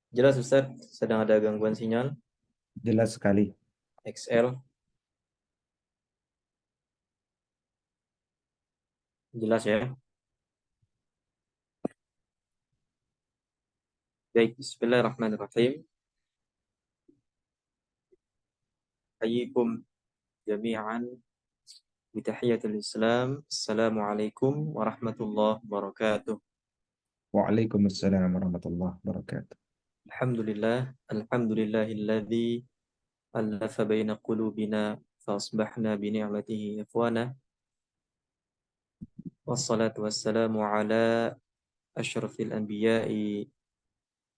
Jelas Ustaz, sedang ada gangguan sinyal. Jelas sekali. XL, jelas ya. Baik, Bismillahirrahmanirrahim. Hayyikum jami'an bitahiyatul Islam. Assalamualaikum warahmatullahi wabarakatuh. Waalaikumsalam warahmatullahi wabarakatuh. Alhamdulillahilladzi alafa baina qulubina fa asbahna bi ni'matihi ikhwana. Wassalatu wassalamu ala asyrafil anbiya'i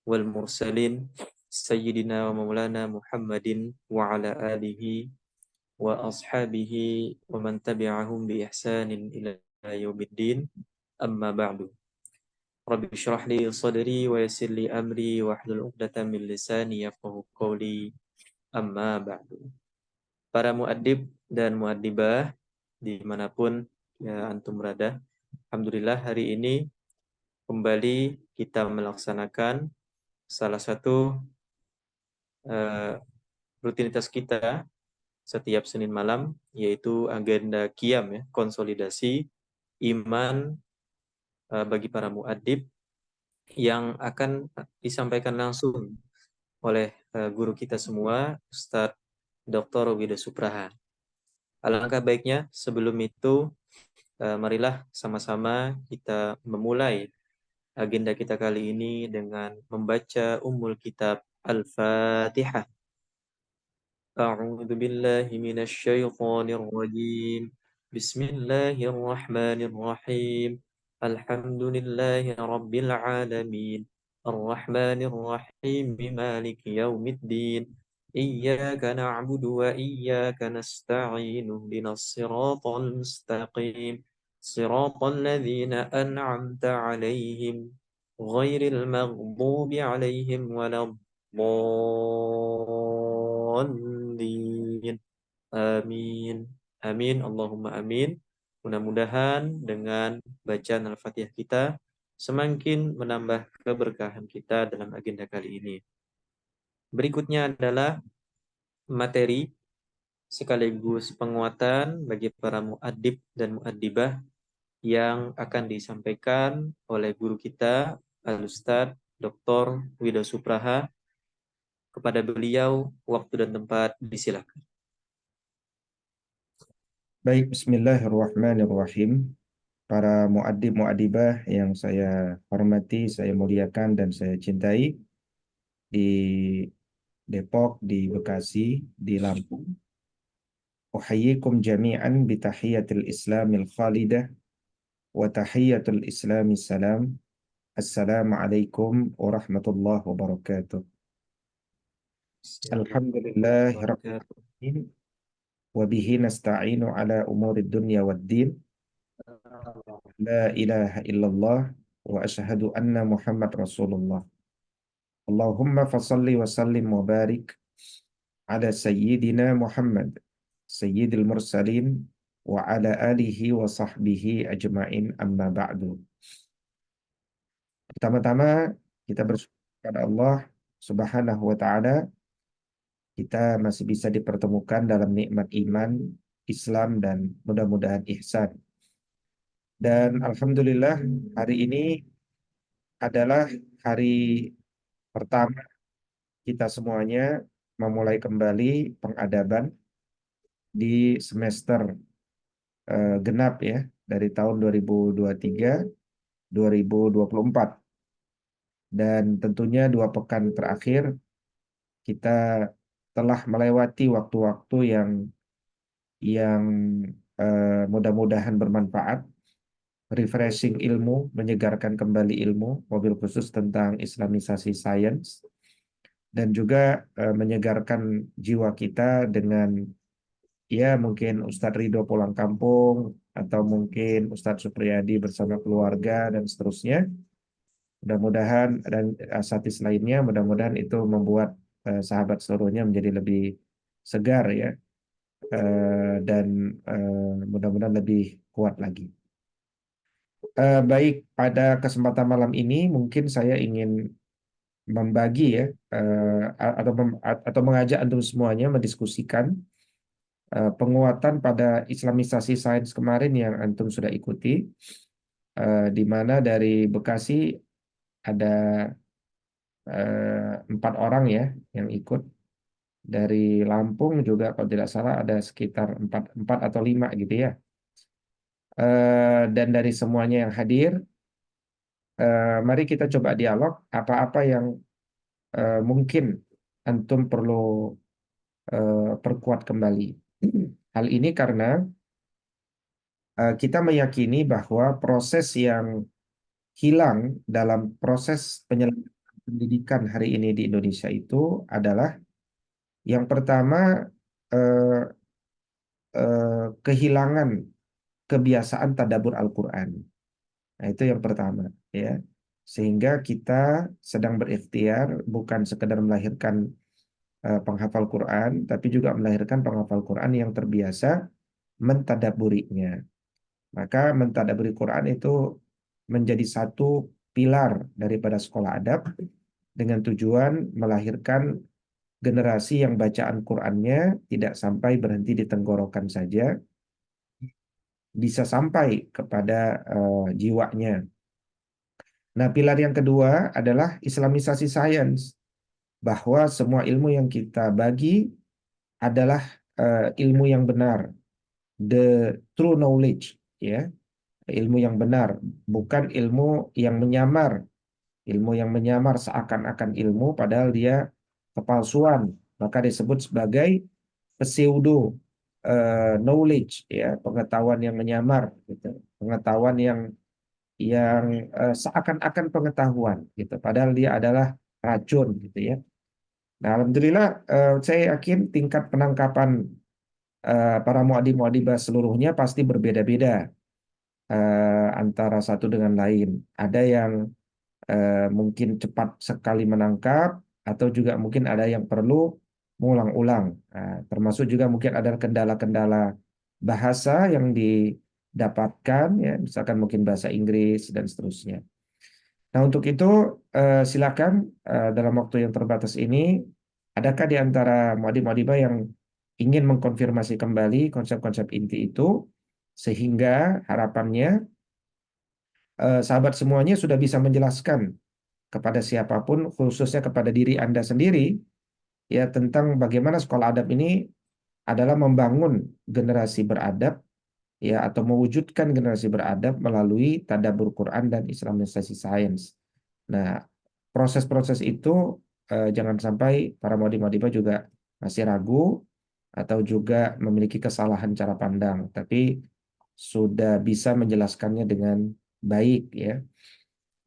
wal mursalin sayyidina wa maulana Muhammadin wa ala alihi wa ashabihi wa man tabi'ahum bi ihsanin ila yaumiddin, amma ba'du. Rabbi shrah li sadri wa yassir li amri wa hlul 'uqdatam min lisani yafqahu qawli, amma ba'du. Para muaddib dan muaddibah dimanapun ya antum berada, alhamdulillah hari ini kembali kita melaksanakan salah satu uh, rutinitas kita setiap Senin malam, yaitu agenda qiyam ya, konsolidasi iman bagi para muaddib yang akan disampaikan langsung oleh guru kita semua, Ustadz Dr. Wida Supraha. Alangkah baiknya sebelum itu marilah sama-sama kita memulai agenda kita kali ini dengan membaca Ummul Kitab Al-Fatihah. أعوذ بالله من الشيطان الرجيم. بسم الله الرحمن الرحيم. الحمد لله رب العالمين الرحمن الرحيم مالك يوم الدين إياك نعبد وإياك نستعين اهدنا الصراط المستقيم صراط الذين أنعمت عليهم غير المغضوب عليهم ولا الضالين. Amin. Amin. Allahumma amin. Mudah-mudahan dengan bacaan Al-Fatihah kita semakin menambah keberkahan kita dalam agenda kali ini. Berikutnya adalah materi sekaligus penguatan bagi para muaddib dan muaddibah yang akan disampaikan oleh guru kita Al-Ustadz Dr. Wida Supraha. Kepada beliau waktu dan tempat disilakan. Baik, bismillahirrahmanirrahim. Para muaddib muaddibah yang saya hormati, saya muliakan dan saya cintai di Depok, di Bekasi, di Lampung. Uhayyikum jami'an bitahiyatil islamil khalidah wa tahiyatul islami salam. Assalamualaikum warahmatullahi wabarakatuh. Alhamdulillahirabbil alamin wa bihi nasta'inu ala umurid dunya waddin. La ilaha illallah wa ashhadu anna Muhammad Rasulullah. Allahumma fasalli wa sallim wa barik ala sayyidina Muhammad sayyidil mursalin wa ala alihi wa sahbihi ajma'in, amma ba'du. Pertama-tama kita bersyukur kepada Allah Subhanahu wa taala, kita masih bisa dipertemukan dalam nikmat iman, Islam, dan mudah-mudahan ihsan. Dan alhamdulillah hari ini adalah hari pertama kita semuanya memulai kembali pengadaban di semester genap ya, dari tahun 2023-2024. Dan tentunya 2 pekan terakhir kita telah melewati waktu-waktu yang mudah-mudahan bermanfaat, refreshing ilmu, menyegarkan kembali ilmu, mobil khusus tentang islamisasi sains, dan juga menyegarkan jiwa kita dengan ya mungkin Ustadz Ridho pulang kampung, atau mungkin Ustadz Supriyadi bersama keluarga dan seterusnya. Mudah-mudahan dan asatidz lainnya, mudah-mudahan itu membuat sahabat seluruhnya menjadi lebih segar ya, dan mudah-mudahan lebih kuat lagi. Baik, pada kesempatan malam ini mungkin saya ingin membagi ya, atau mengajak antum semuanya mendiskusikan penguatan pada Islamisasi sains kemarin yang antum sudah ikuti, di mana dari Bekasi ada 4 orang ya yang ikut. Dari Lampung juga kalau tidak salah ada sekitar 4 atau 5 gitu ya. Dan dari semuanya yang hadir, mari kita coba dialog apa-apa yang mungkin antum perlu perkuat kembali. Hal ini karena kita meyakini bahwa proses yang hilang dalam proses penyelenggaraan pendidikan hari ini di Indonesia itu adalah yang pertama, eh, kehilangan kebiasaan tadabbur Al-Quran. Nah, itu yang pertama, ya. Sehingga kita sedang berikhtiar bukan sekedar melahirkan penghafal Quran, tapi juga melahirkan penghafal Quran yang terbiasa mentadabburinya. Maka mentadabburi Quran itu menjadi satu pilar daripada sekolah adab dengan tujuan melahirkan generasi yang bacaan Qurannya tidak sampai berhenti di tenggorokan saja, bisa sampai kepada jiwanya. Nah, pilar yang kedua adalah Islamisasi sains, bahwa semua ilmu yang kita bagi adalah ilmu yang benar, the true knowledge, ya, ilmu yang benar, bukan ilmu yang menyamar, ilmu yang menyamar seakan-akan ilmu padahal dia kepalsuan, maka disebut sebagai pseudo knowledge, ya, pengetahuan yang menyamar, gitu, pengetahuan yang seakan-akan pengetahuan, gitu, padahal dia adalah racun, gitu ya. Nah, alhamdulillah, saya yakin tingkat penangkapan para muaddi-muaddibah seluruhnya pasti berbeda-beda antara satu dengan lain. Ada yang mungkin cepat sekali menangkap, atau juga mungkin ada yang perlu mengulang-ulang. Nah, termasuk juga mungkin ada kendala-kendala bahasa yang didapatkan, ya, misalkan mungkin bahasa Inggris dan seterusnya. Nah, untuk itu silakan dalam waktu yang terbatas ini, adakah di antara muaddi-muaddibah yang ingin mengkonfirmasi kembali konsep-konsep inti itu, sehingga harapannya sahabat semuanya sudah bisa menjelaskan kepada siapapun, khususnya kepada diri Anda sendiri, ya, tentang bagaimana sekolah adab ini adalah membangun generasi beradab, ya, atau mewujudkan generasi beradab melalui tadabbur Quran dan Islamisasi sains. Nah, proses-proses itu jangan sampai para muaddi-muaddibah juga masih ragu atau juga memiliki kesalahan cara pandang, tapi sudah bisa menjelaskannya dengan baik, ya.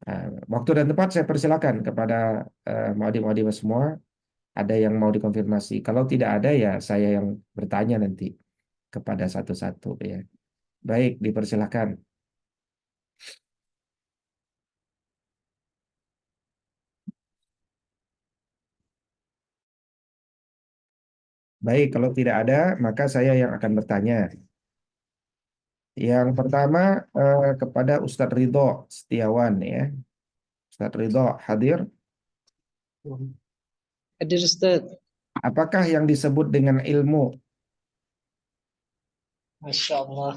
Nah, waktu dan tempat saya persilakan kepada muaddi-muaddibah semua, ada yang mau dikonfirmasi. Kalau tidak ada, ya saya yang bertanya nanti kepada satu-satu, ya. Baik, dipersilakan. Baik, kalau tidak ada, maka saya yang akan bertanya. Yang pertama kepada Ustadz Ridho Setiawan, ya. Ustadz Ridho hadir. Hadir Ustaz. Apakah yang disebut dengan ilmu? Masya Allah.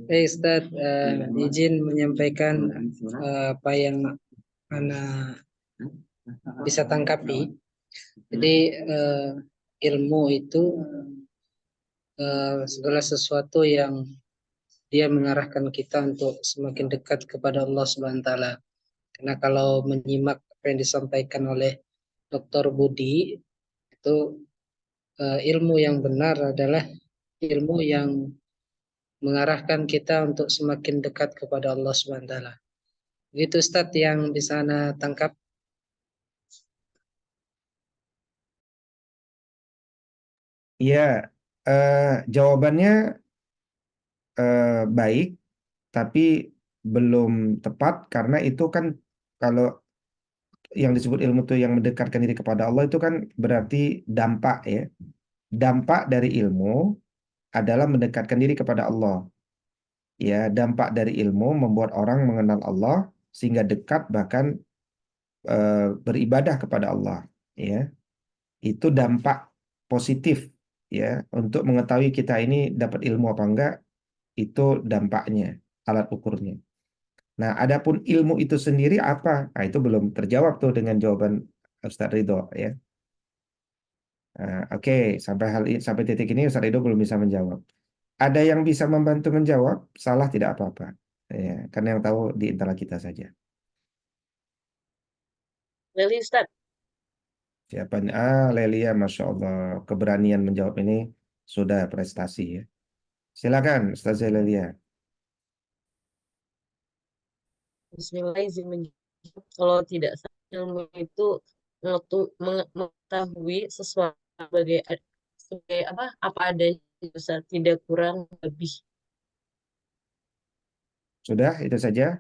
Ustaz, izin menyampaikan apa yang Ana bisa tangkapi. Jadi ilmu itu segala sesuatu yang dia mengarahkan kita untuk semakin dekat kepada Allah Subhanahu wa taala. Karena kalau menyimak apa yang disampaikan oleh Dr. Budi, itu ilmu yang benar adalah ilmu yang mengarahkan kita untuk semakin dekat kepada Allah Subhanahu wa taala. Begitu Ustaz yang bisa Ana tangkap. Ya, jawabannya baik, tapi belum tepat karena itu kan, kalau yang disebut ilmu itu yang mendekatkan diri kepada Allah itu kan berarti dampak, ya. Dampak dari ilmu adalah mendekatkan diri kepada Allah. ya dampak dari ilmu membuat orang mengenal Allah sehingga dekat bahkan beribadah kepada Allah, ya. Itu dampak positif, ya, untuk mengetahui kita ini dapat ilmu apa enggak, itu dampaknya, alat ukurnya. Nah, adapun ilmu itu sendiri apa? Nah, itu belum terjawab tuh dengan jawaban Ustadz Ridho, ya. Nah, oke, sampai titik ini Ustadz Ridho belum bisa menjawab. Ada yang bisa membantu menjawab, salah tidak apa-apa. Ya, karena yang tahu di antara kita saja. Lili Ustaz. Siapa nih? Lelia, Masya Allah. Keberanian menjawab ini sudah prestasi, ya. Silakan, Ustazah Lelia. Bismillahirrahmanirrahim. Kalau tidak salah, ilmu itu mengetahui sesuatu sebagai apa adanya, Ustaz, tidak kurang lebih. Sudah, itu saja.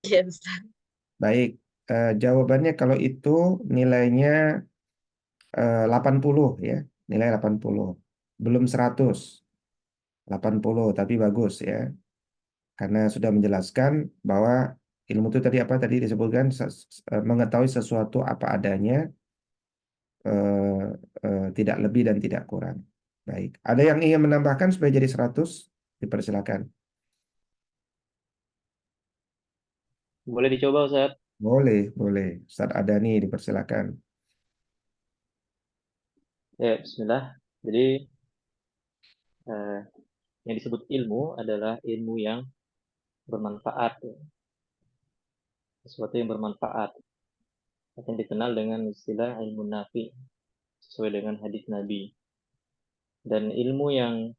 Ya, Ustaz. Baik. Jawabannya kalau itu nilainya 80, ya. Nilai 80. Belum 100. 80, tapi bagus, ya. Karena sudah menjelaskan bahwa ilmu itu tadi apa tadi disebutkan mengetahui sesuatu apa adanya, eh, tidak lebih dan tidak kurang. Baik. Ada yang ingin menambahkan supaya jadi 100? Dipersilakan. Boleh dicoba Ustaz? Boleh, boleh. Ustaz Adani dipersilakan. Ya, Bismillah. Jadi eh, yang disebut ilmu adalah ilmu yang bermanfaat, ya. Sesuatu yang bermanfaat. Yang dikenal dengan istilah ilmu nafi, sesuai dengan hadis Nabi. Dan ilmu yang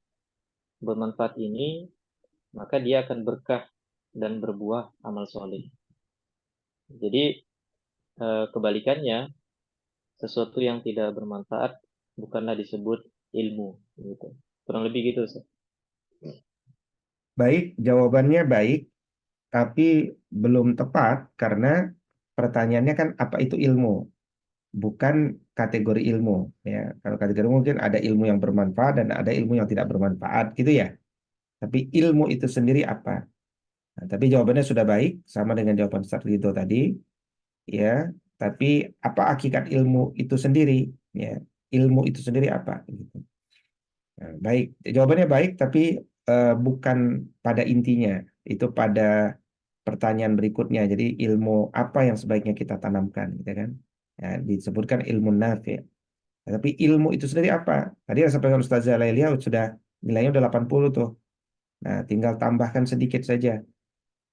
bermanfaat ini, maka dia akan berkah dan berbuah amal soleh. Jadi kebalikannya, sesuatu yang tidak bermanfaat bukanlah disebut ilmu, gitu. Kurang lebih gitu, Ustaz. Baik, jawabannya baik, tapi belum tepat karena pertanyaannya kan apa itu ilmu, bukan kategori ilmu, ya. Kalau kategori ilmu mungkin ada ilmu yang bermanfaat dan ada ilmu yang tidak bermanfaat, gitu ya. Tapi ilmu itu sendiri apa? Nah, tapi jawabannya sudah baik, sama dengan jawaban Ustaz Ridho tadi, ya. Tapi apa hakikat ilmu itu sendiri, ya? Ilmu itu sendiri apa? Gitu. Nah, baik, jawabannya baik, tapi bukan pada intinya, itu pada pertanyaan berikutnya. Jadi ilmu apa yang sebaiknya kita tanamkan, gitu kan? Ya, disebutkan ilmu nafi. Nah, tapi ilmu itu sendiri apa? Tadi yang sampaikan Ustazah Lailia sudah nilainya udah 80 tuh. Nah, tinggal tambahkan sedikit saja.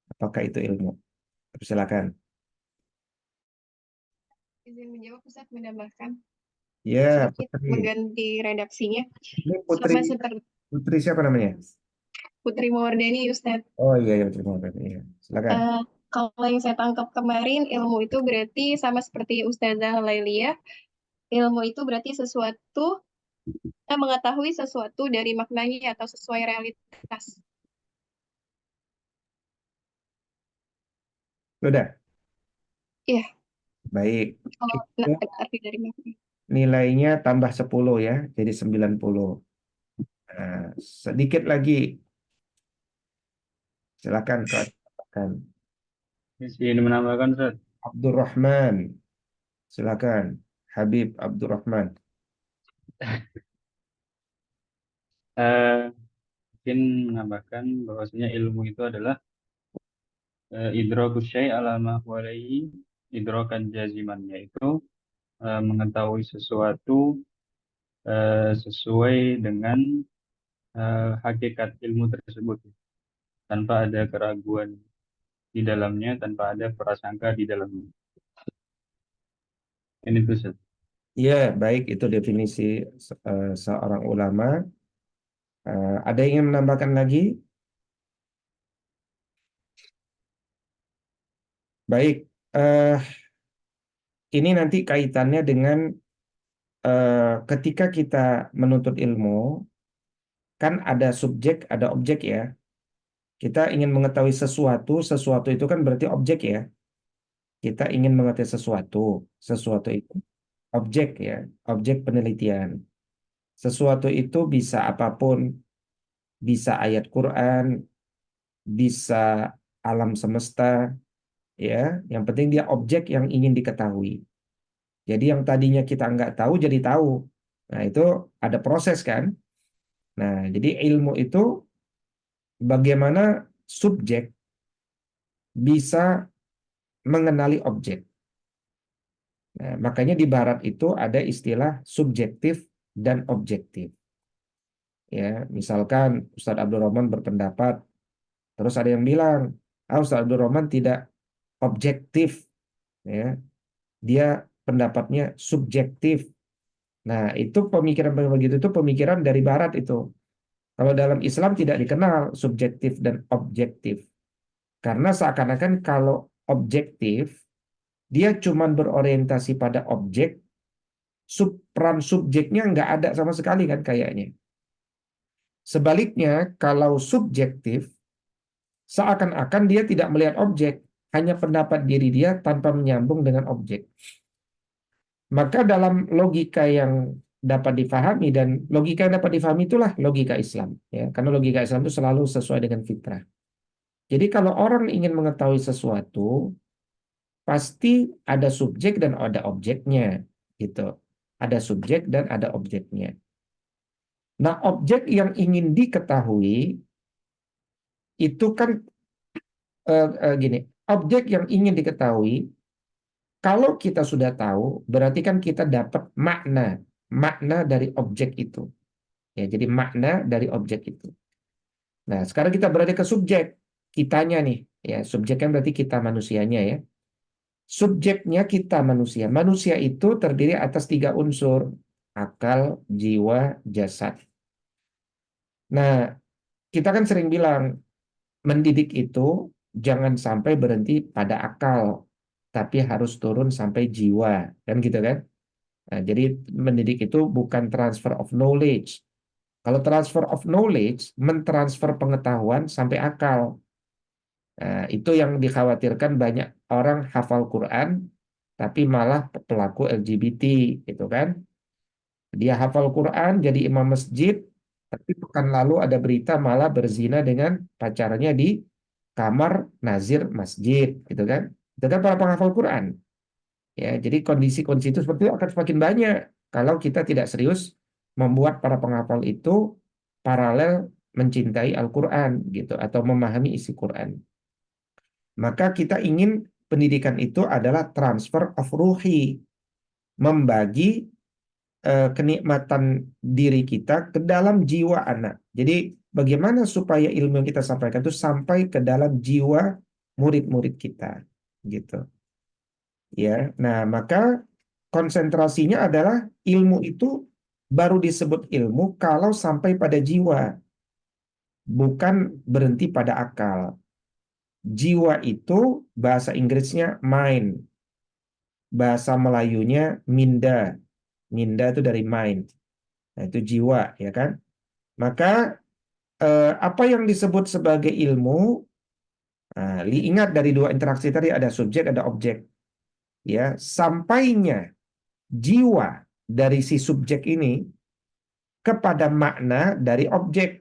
Apakah itu ilmu? Silakan. Izin menjawab, Ustaz, menambahkan Ya, sedikit Putri. mengganti redaksinya. Ini Putri. Sama seperti Putri siapa namanya? Putri Mawardani, Ustaz. Oh iya, iya, terima kasih. Iya. Silakan. Kalau yang saya tangkap kemarin, ilmu itu berarti sama seperti Ustazah Lailia. Ilmu itu berarti sesuatu, mengetahui sesuatu dari maknanya atau sesuai realitas. Sudah. Iya, Baik. kalau Itu arti dari makna. nilainya tambah 10 ya, jadi 90. Nah, sedikit lagi. Silakan katakan. Izin menambahkan, Ustaz. Abdurrahman. Silakan. Habib Abdurrahman. Mungkin menambahkan bahwasanya ilmu itu adalah idrakus syai' ala ma huwa alaihi idrakan jaziman, yaitu mengetahui sesuatu sesuai dengan hakikat ilmu tersebut tanpa ada keraguan di dalamnya, tanpa ada prasangka di dalamnya. Ini tuh, Ustaz. Ya, baik, itu definisi seorang ulama. Ada yang ingin menambahkan lagi? Baik, ini nanti kaitannya dengan ketika kita menuntut ilmu, kan ada subjek, ada objek ya. Kita ingin mengetahui sesuatu, sesuatu itu kan berarti objek ya. Kita ingin mengetahui sesuatu, sesuatu itu objek ya, objek penelitian. Sesuatu itu bisa apapun, bisa ayat Quran, bisa alam semesta, ya. Yang penting dia objek yang ingin diketahui. Jadi yang tadinya kita nggak tahu jadi tahu. Nah, itu ada proses kan. Nah, jadi ilmu itu bagaimana subjek bisa mengenali objek. Nah, makanya di barat itu ada istilah subjektif dan objektif. Ya, misalkan Ustadz Abdul Rahman berpendapat, terus ada yang bilang, Ustadz Abdul Rahman tidak objektif, ya, dia pendapatnya subjektif. Nah, itu pemikiran begitu itu pemikiran dari barat itu. Kalau dalam Islam tidak dikenal subjektif dan objektif. Karena seakan-akan kalau objektif, dia cuma berorientasi pada objek, peran subjeknya nggak ada sama sekali kan kayaknya. Sebaliknya, kalau subjektif, seakan-akan dia tidak melihat objek, hanya pendapat diri dia tanpa menyambung dengan objek. Maka dalam logika yang dapat difahami, dan logika yang dapat difahami itulah logika Islam, ya, karena logika Islam itu selalu sesuai dengan fitrah. Jadi kalau orang ingin mengetahui sesuatu, pasti ada subjek dan ada objeknya, gitu. Ada subjek dan ada objeknya. Nah, objek yang ingin diketahui itu kan gini, objek yang ingin diketahui, kalau kita sudah tahu, berarti kan kita dapat makna dari objek itu. Ya, jadi makna dari objek itu. Nah, sekarang kita berada ke subjek, kitanya nih, ya, subjeknya berarti kita manusianya ya. Subjeknya kita manusia. Manusia itu terdiri atas 3 unsur, akal, jiwa, jasad. Nah, kita kan sering bilang, mendidik itu jangan sampai berhenti pada akal, tapi harus turun sampai jiwa, kan gitu kan? Nah, jadi mendidik itu bukan transfer of knowledge. Kalau transfer of knowledge, mentransfer pengetahuan sampai akal. Nah, itu yang dikhawatirkan banyak orang hafal Quran, tapi malah pelaku LGBT, gitu kan? Dia hafal Quran, jadi imam masjid, tapi pekan lalu ada berita malah berzina dengan pacarnya di kamar nazir masjid, gitu kan? Itu kan para penghafal Quran. Ya, jadi kondisi-kondisi itu seperti itu akan semakin banyak kalau kita tidak serius membuat para penghafal itu paralel mencintai Al-Quran gitu atau memahami isi Quran. Maka kita ingin pendidikan itu adalah transfer of ruhi, membagi kenikmatan diri kita ke dalam jiwa anak. Jadi bagaimana supaya ilmu yang kita sampaikan itu sampai ke dalam jiwa murid-murid kita, gitu. Ya, nah maka konsentrasinya adalah ilmu itu baru disebut ilmu kalau sampai pada jiwa, bukan berhenti pada akal. Jiwa itu bahasa Inggrisnya mind, bahasa Melayunya minda. Minda itu dari mind. Nah, itu jiwa, ya kan? Maka apa yang disebut sebagai ilmu, ingat dari 2 interaksi tadi ada subjek, ada objek. Ya, sampainya jiwa dari si subjek ini kepada makna dari objek.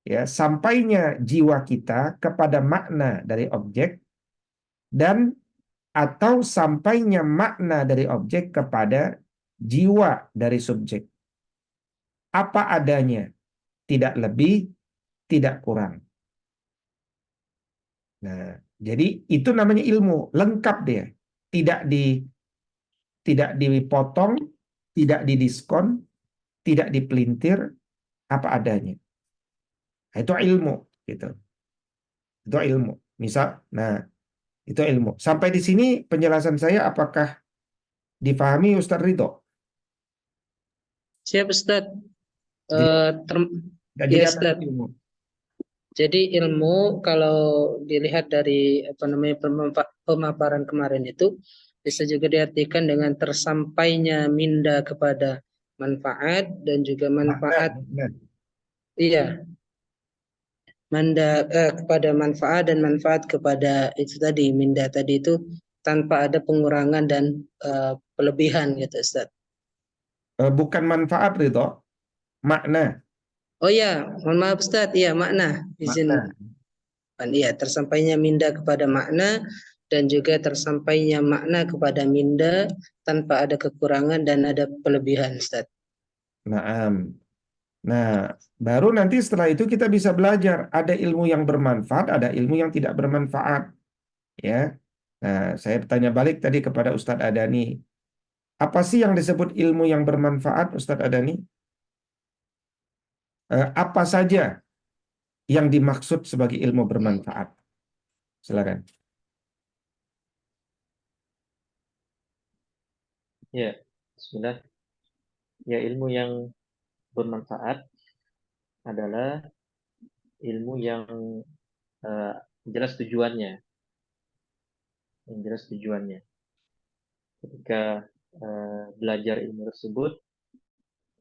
Ya, sampainya jiwa kita kepada makna dari objek dan atau sampainya makna dari objek kepada jiwa dari subjek. Apa adanya, tidak lebih, tidak kurang. Nah, jadi itu namanya ilmu, lengkap dia. Tidak dipotong, tidak didiskon, tidak dipelintir, apa adanya. Nah, itu ilmu, gitu. Itu ilmu. Misal, nah, itu ilmu. Sampai di sini penjelasan saya apakah difahami Ustaz Ridho? Siap Ustaz. Dan Ya jadi apa Ustaz. ilmu? Jadi ilmu kalau dilihat dari pemaparan kemarin itu bisa juga diartikan dengan tersampainya minda kepada manfaat dan juga manfaat. Iya. Kepada manfaat dan manfaat kepada itu tadi, minda tadi itu tanpa ada pengurangan dan pelebihan gitu Ustaz. Bukan manfaat Ridho, makna. Oh ya, mohon maaf Ustaz. Iya, makna. Izin. Makna. Iya, tersampainya minda kepada makna dan juga tersampainya makna kepada minda tanpa ada kekurangan dan ada kelebihan, Ustaz. Naam. Nah, baru nanti setelah itu kita bisa belajar. Ada ilmu yang bermanfaat, ada ilmu yang tidak bermanfaat. Ya. Nah, saya bertanya balik tadi kepada Ustadz Adani. Apa sih yang disebut ilmu yang bermanfaat, Ustadz Adani? Apa saja yang dimaksud sebagai ilmu bermanfaat? Silakan. Ya, Bismillah. Ya, ilmu yang bermanfaat adalah ilmu yang eh, jelas tujuannya, yang jelas tujuannya. Ketika belajar ilmu tersebut,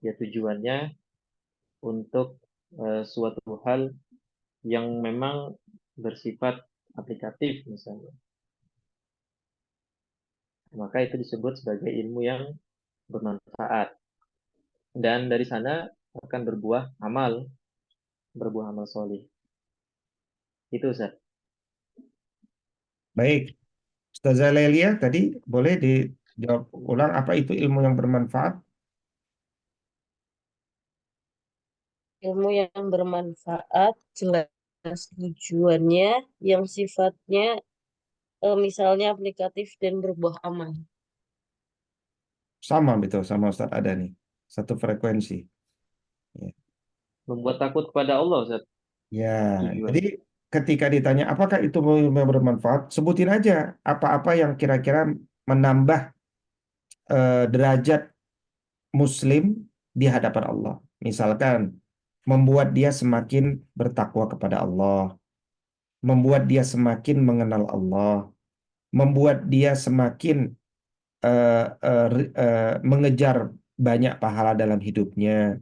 ya tujuannya untuk suatu hal yang memang bersifat aplikatif misalnya. Maka itu disebut sebagai ilmu yang bermanfaat. Dan dari sana akan berbuah amal solih. Itu Ustaz. Baik, Ustazah Lelia tadi boleh dijawab ulang apa itu ilmu yang bermanfaat? Ilmu yang bermanfaat, jelas tujuannya, yang sifatnya misalnya aplikatif dan berbuah amal. Sama betul sama Ustadz Adani. Satu frekuensi. Ya. Membuat takut kepada Allah Ustaz. Ya, Tujuan. jadi ketika ditanya apakah itu ilmu yang bermanfaat, sebutin aja apa-apa yang kira-kira menambah derajat Muslim di hadapan Allah. Misalkan membuat dia semakin bertakwa kepada Allah, membuat dia semakin mengenal Allah, membuat dia semakin mengejar banyak pahala dalam hidupnya,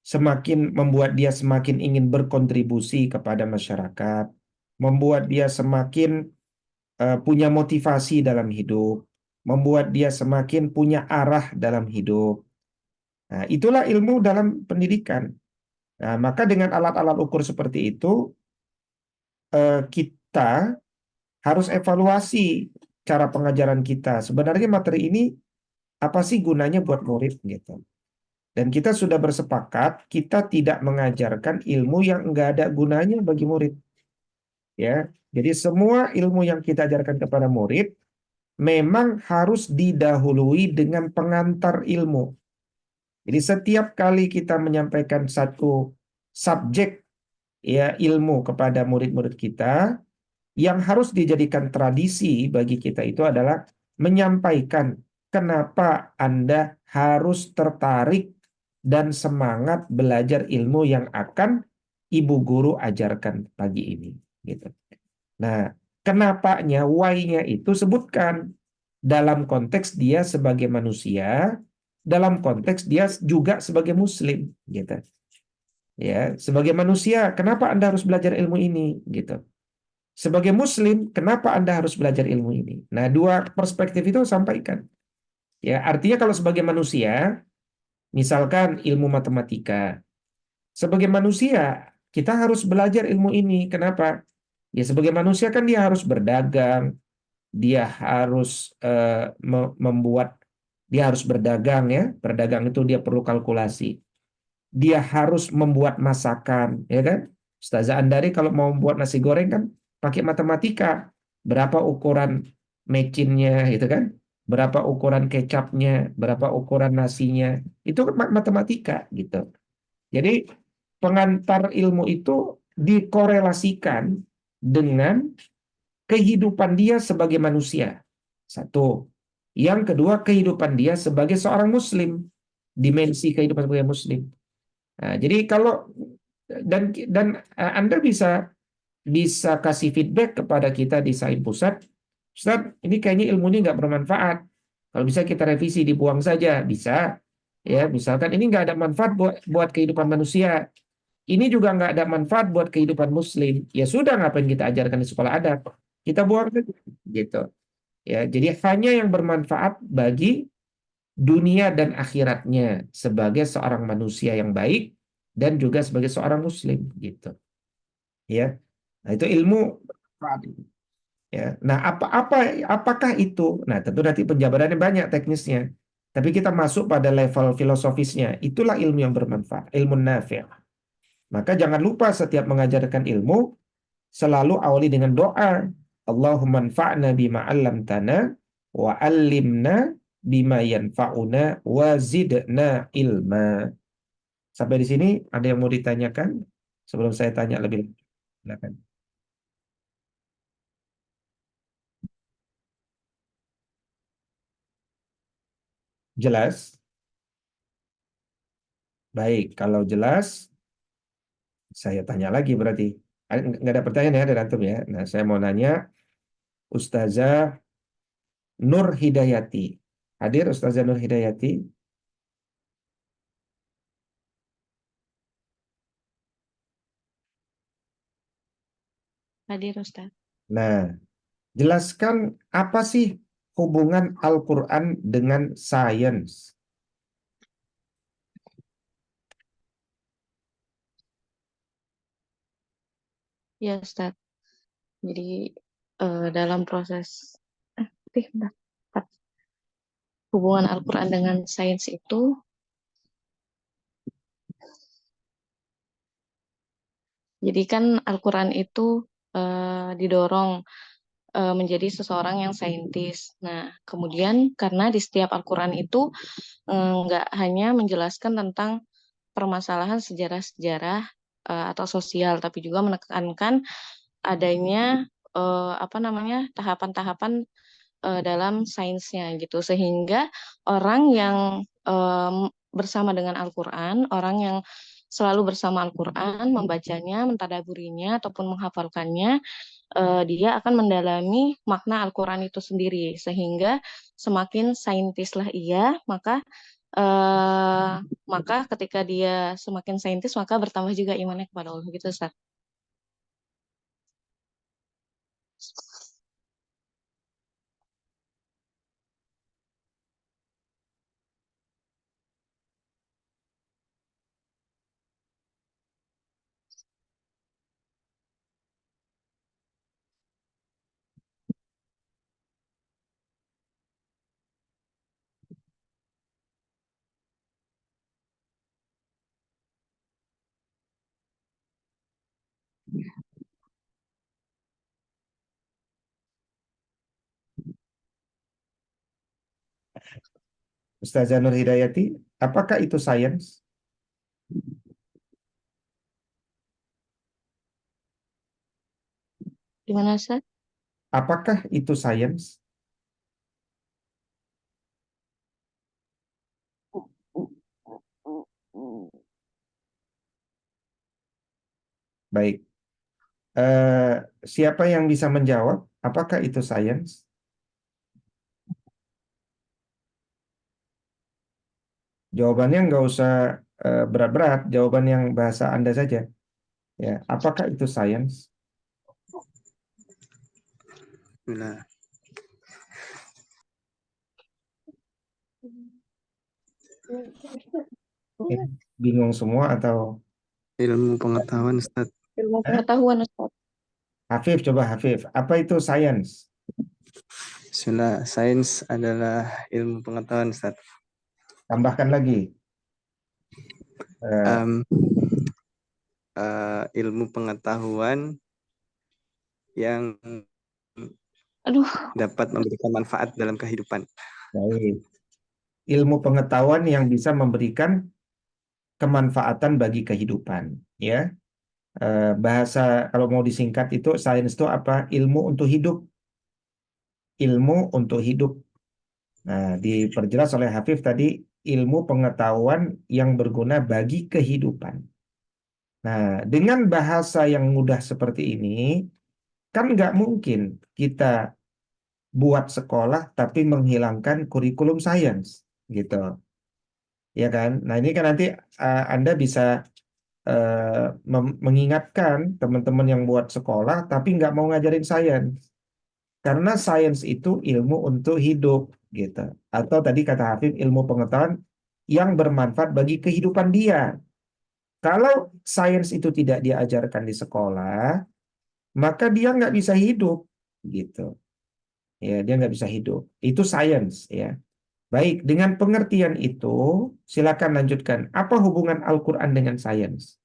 semakin membuat dia semakin ingin berkontribusi kepada masyarakat, membuat dia semakin punya motivasi dalam hidup, membuat dia semakin punya arah dalam hidup. Nah, itulah ilmu dalam pendidikan. Nah, maka dengan alat-alat ukur seperti itu, kita harus evaluasi cara pengajaran kita. Sebenarnya materi ini apa sih gunanya buat murid gitu. Dan kita sudah bersepakat, kita tidak mengajarkan ilmu yang enggak ada gunanya bagi murid. Ya, jadi semua ilmu yang kita ajarkan kepada murid memang harus didahului dengan pengantar ilmu. Jadi setiap kali kita menyampaikan satu subjek ya ilmu kepada murid-murid kita, yang harus dijadikan tradisi bagi kita itu adalah menyampaikan kenapa Anda harus tertarik dan semangat belajar ilmu yang akan ibu guru ajarkan pagi ini. Gitu. Nah, kenapanya, why-nya itu sebutkan dalam konteks dia sebagai manusia, dalam konteks dia juga sebagai muslim, gitu. Ya, sebagai manusia, kenapa Anda harus belajar ilmu ini, gitu. Sebagai muslim, kenapa Anda harus belajar ilmu ini? Nah, dua perspektif itu sampaikan. Ya, artinya kalau sebagai manusia, misalkan ilmu matematika, sebagai manusia kita harus belajar ilmu ini. Kenapa? Ya, sebagai manusia kan dia harus berdagang, dia harus membuat, dia harus berdagang ya. Berdagang itu dia perlu kalkulasi. Dia harus membuat masakan, ya kan? Ustazah Andari kalau mau membuat nasi goreng kan pakai matematika. Berapa ukuran mecinnya, gitu kan? Berapa ukuran kecapnya, berapa ukuran nasinya. Itu kan matematika, gitu. Jadi pengantar ilmu itu dikorelasikan dengan kehidupan dia sebagai manusia. Satu. Yang kedua, kehidupan dia sebagai seorang muslim. Dimensi kehidupan sebagai muslim. Nah, jadi kalau dan Anda bisa kasih feedback kepada kita di Sain Pusat, Ustaz, ini kayaknya ilmunya nggak bermanfaat. Kalau bisa kita revisi, dibuang saja, bisa. Ya, misalkan ini nggak ada manfaat buat kehidupan manusia. Ini juga nggak ada manfaat buat kehidupan muslim. Ya sudah, ngapain kita ajarkan di sekolah adab? Kita buang saja, gitu. Ya, jadi hanya yang bermanfaat bagi dunia dan akhiratnya sebagai seorang manusia yang baik dan juga sebagai seorang muslim gitu. Ya. Nah, itu ilmu ya. Nah, apakah itu? Nah, tentu nanti penjabarannya banyak teknisnya. Tapi kita masuk pada level filosofisnya. Itulah ilmu yang bermanfaat, ilmu nafi'. Maka jangan lupa setiap mengajarkan ilmu selalu awali dengan doa. Allahumma anfa'na bima 'allamtana wa 'allimna bima yanfa'una wa zidna ilma. Sampai di sini ada yang mau ditanyakan sebelum saya tanya lebih lanjut? Silakan. Jelas? Baik, kalau jelas saya tanya lagi berarti. Nggak ada pertanyaan ya dari antum ya. Nah, saya mau nanya Ustazah Nur Hidayati. Hadir Ustazah Nur Hidayati? Hadir Ustaz. Nah, jelaskan apa sih hubungan Al-Quran dengan sains? Ya Ustaz. Jadi dalam proses bentar. Hubungan Al-Quran dengan sains itu, jadi kan Al-Quran itu didorong menjadi seseorang yang saintis. Nah, kemudian karena di setiap Al-Quran itu nggak hanya menjelaskan tentang permasalahan sejarah-sejarah atau sosial, tapi juga menekankan adanya apa namanya tahapan-tahapan dalam sainsnya gitu, sehingga orang yang bersama dengan Al-Quran, orang yang selalu bersama Al-Quran, membacanya, mentadaburinya, ataupun menghafalkannya, dia akan mendalami makna Al-Quran itu sendiri, sehingga semakin saintislah ia, eh, maka ketika dia semakin saintis, maka bertambah juga imannya kepada Allah gitu, Ustaz. Ustazah Nur Hidayati, apakah itu sains? Gimana, Ustaz? Apakah itu sains? Baik. Eh, Siapa yang bisa menjawab? Apakah itu sains? Jawabannya nggak usah berat-berat, jawaban yang bahasa Anda saja. Ya, apakah itu sains? Nah, Bingung semua atau ilmu pengetahuan Ustaz. Ilmu pengetahuan, Ustaz. Hafif, coba Hafif. Apa itu sains? Bismillah, sains adalah ilmu pengetahuan Ustaz. Tambahkan lagi. Em, ilmu pengetahuan yang Aduh, dapat memberikan manfaat dalam kehidupan. Baik. Ilmu pengetahuan yang bisa memberikan kemanfaatan bagi kehidupan. Ya, bahasa kalau mau disingkat itu sains itu apa? Ilmu untuk hidup. Ilmu untuk hidup. Nah, diperjelas oleh Hafif tadi ilmu pengetahuan yang berguna bagi kehidupan. Nah, dengan bahasa yang mudah seperti ini, kan nggak mungkin kita buat sekolah tapi menghilangkan kurikulum sains, gitu, ya kan? Nah, ini kan nanti Anda bisa mengingatkan teman-teman yang buat sekolah tapi nggak mau ngajarin sains, karena sains itu ilmu untuk hidup, gitu. Atau tadi kata Hafif ilmu pengetahuan yang bermanfaat bagi kehidupan dia. Kalau sains itu tidak diajarkan di sekolah, maka dia nggak bisa hidup, gitu. Ya, dia nggak bisa hidup. Itu sains, ya. Baik, dengan pengertian itu, silakan lanjutkan. Apa hubungan Al-Quran dengan sains?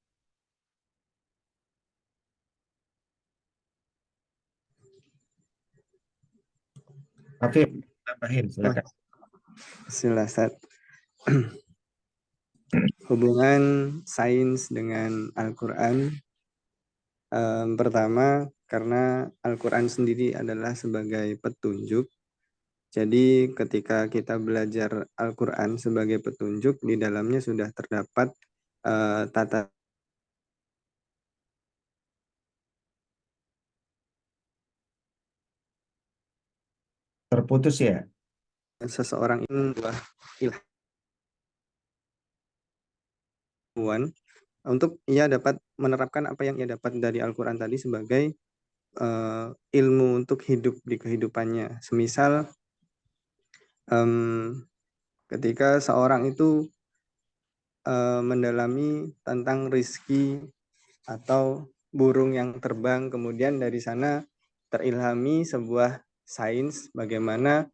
Afif, tambahin, Oh, silakan. bismillah, Ustaz. Hubungan sains dengan Al-Quran, pertama karena Al-Quran sendiri adalah sebagai petunjuk. Jadi ketika kita belajar Al-Quran sebagai petunjuk, di dalamnya sudah terdapat tata Terputus ya? seseorang itu adalah ilmuwan untuk ia dapat menerapkan apa yang ia dapat dari Al-Quran tadi sebagai ilmu untuk hidup di kehidupannya. Semisal ketika seorang itu mendalami tentang rizki atau burung yang terbang, kemudian dari sana terilhami sebuah sains bagaimana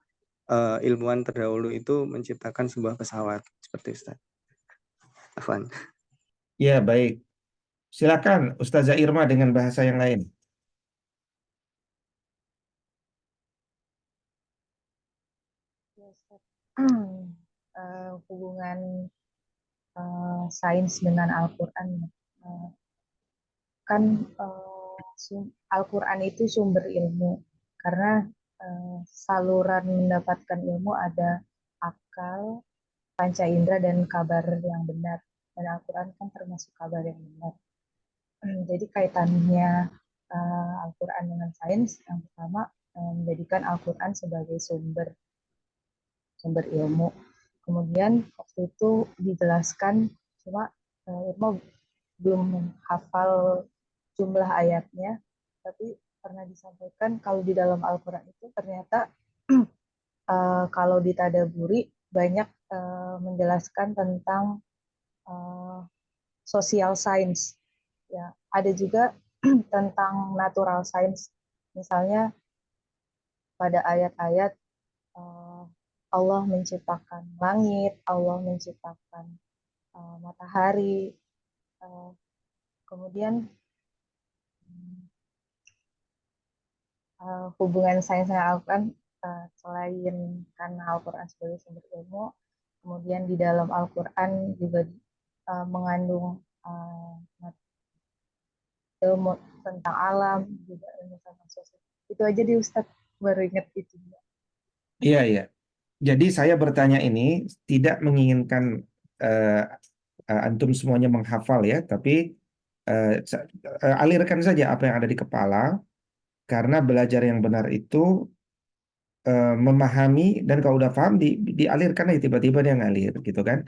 ilmuwan terdahulu itu menciptakan sebuah pesawat seperti Ustaz. Afwan. Ya, baik. Silakan Ustazah Irma dengan bahasa yang lain. Hubungan sains dengan Al-Quran. Kan Al-Quran itu sumber ilmu, karena saluran mendapatkan ilmu ada akal, panca indera, dan kabar yang benar. Dan Al-Quran kan termasuk kabar yang benar. Jadi kaitannya Al-Quran dengan sains, yang pertama menjadikan Al-Quran sebagai sumber ilmu. Kemudian waktu itu dijelaskan, cuma Irma belum hafal jumlah ayatnya, tapi pernah disampaikan kalau di dalam Al-Quran itu ternyata kalau ditadaburi banyak menjelaskan tentang social science. Ya, ada juga tentang natural science. Misalnya pada ayat-ayat Allah menciptakan langit, Allah menciptakan matahari, kemudian hubungan sains dengan Al-Quran, selain karena Al-Quran sebagai sumber ilmu, kemudian di dalam Al-Quran juga mengandung ilmu tentang alam, juga ilmu tentang sosial. Itu aja di Ustadz baru ingat itu. Iya, iya. Jadi saya bertanya ini tidak menginginkan antum semuanya menghafal ya, tapi alirkan saja apa yang ada di kepala, karena belajar yang benar itu memahami, dan kalau udah paham dialirkan aja, tiba-tiba dia ngalir gitu kan.